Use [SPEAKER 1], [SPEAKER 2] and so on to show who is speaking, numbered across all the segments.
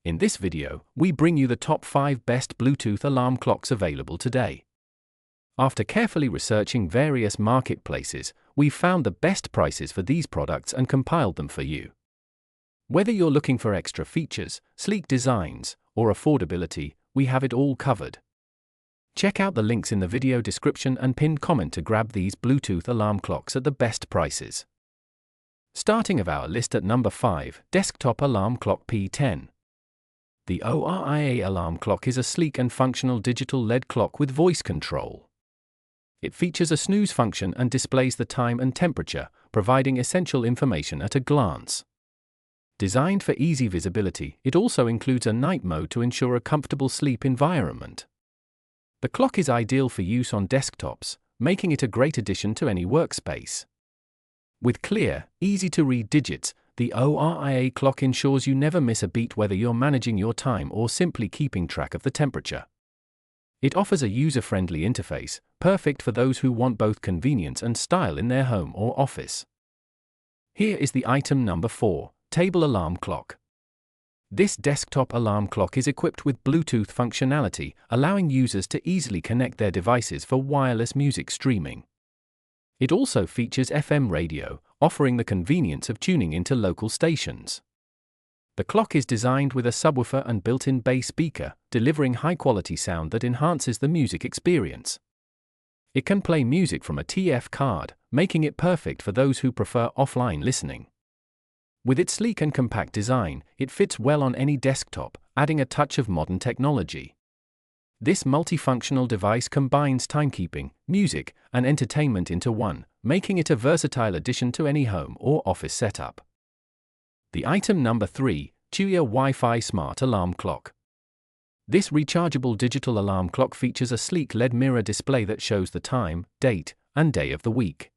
[SPEAKER 1] In this video, we bring you the top 5 best Bluetooth alarm clocks available today. After carefully researching various marketplaces, we've found the best prices for these products and compiled them for you. Whether you're looking for extra features, sleek designs, or affordability, we have it all covered. Check out the links in the video description and pinned comment to grab these Bluetooth alarm clocks at the best prices. Starting of our list at number 5, Desktop Alarm Clock P10. The ORIA alarm clock is a sleek and functional digital LED clock with voice control. It features a snooze function and displays the time and temperature, providing essential information at a glance. Designed for easy visibility, it also includes a night mode to ensure a comfortable sleep environment. The clock is ideal for use on desktops, making it a great addition to any workspace. With clear, easy-to-read digits, the ORIA clock ensures you never miss a beat whether you're managing your time or simply keeping track of the temperature. It offers a user-friendly interface, perfect for those who want both convenience and style in their home or office. Here is the item number 4, Table Alarm Clock. This desktop alarm clock is equipped with Bluetooth functionality, allowing users to easily connect their devices for wireless music streaming. It also features FM radio, offering the convenience of tuning into local stations. The clock is designed with a subwoofer and built-in bass speaker, delivering high-quality sound that enhances the music experience. It can play music from a TF card, making it perfect for those who prefer offline listening. With its sleek and compact design, it fits well on any desktop, adding a touch of modern technology. This multifunctional device combines timekeeping, music, and entertainment into one, making it a versatile addition to any home or office setup. The item number 3, Cheuia Wi-Fi Smart Alarm Clock. This rechargeable digital alarm clock features a sleek LED mirror display that shows the time, date, and day of the week.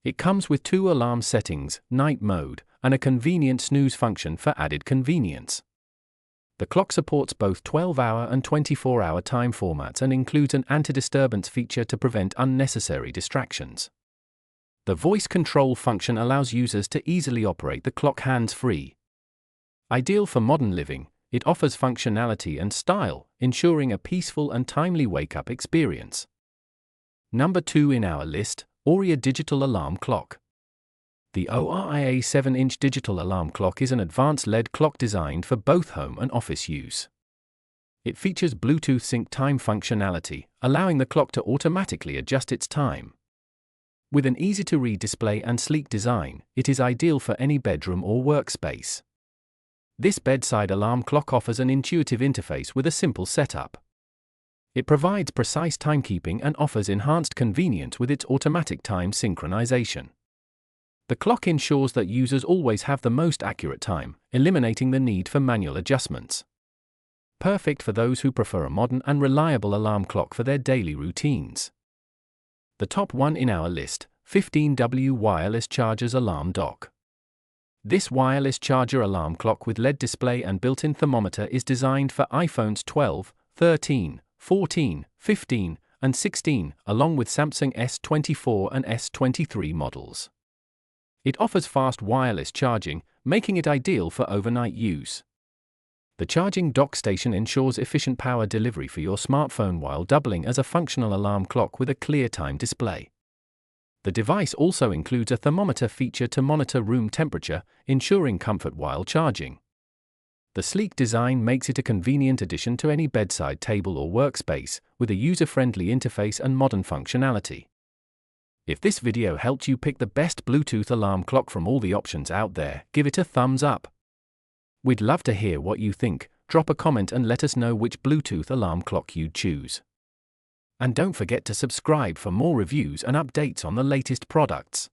[SPEAKER 1] It comes with 2 alarm settings, night mode, and a convenient snooze function for added convenience. The clock supports both 12-hour and 24-hour time formats and includes an anti-disturbance feature to prevent unnecessary distractions. The voice control function allows users to easily operate the clock hands-free. Ideal for modern living, it offers functionality and style, ensuring a peaceful and timely wake-up experience. Number 2 in our list, ORIA Digital Alarm Clock. The ORIA 7-inch digital alarm clock is an advanced LED clock designed for both home and office use. It features Bluetooth sync time functionality, allowing the clock to automatically adjust its time. With an easy-to-read display and sleek design, it is ideal for any bedroom or workspace. This bedside alarm clock offers an intuitive interface with a simple setup. It provides precise timekeeping and offers enhanced convenience with its automatic time synchronization. The clock ensures that users always have the most accurate time, eliminating the need for manual adjustments. Perfect for those who prefer a modern and reliable alarm clock for their daily routines. The top 1 in our list, 15W Wireless Chargers Alarm Dock. This wireless charger alarm clock with LED display and built-in thermometer is designed for iPhones 12, 13, 14, 15, and 16, along with Samsung S24 and S23 models. It offers fast wireless charging, making it ideal for overnight use. The charging dock station ensures efficient power delivery for your smartphone while doubling as a functional alarm clock with a clear time display. The device also includes a thermometer feature to monitor room temperature, ensuring comfort while charging. The sleek design makes it a convenient addition to any bedside table or workspace, with a user-friendly interface and modern functionality. If this video helped you pick the best Bluetooth alarm clock from all the options out there, give it a thumbs up. We'd love to hear what you think. Drop a comment and let us know which Bluetooth alarm clock you'd choose. And don't forget to subscribe for more reviews and updates on the latest products.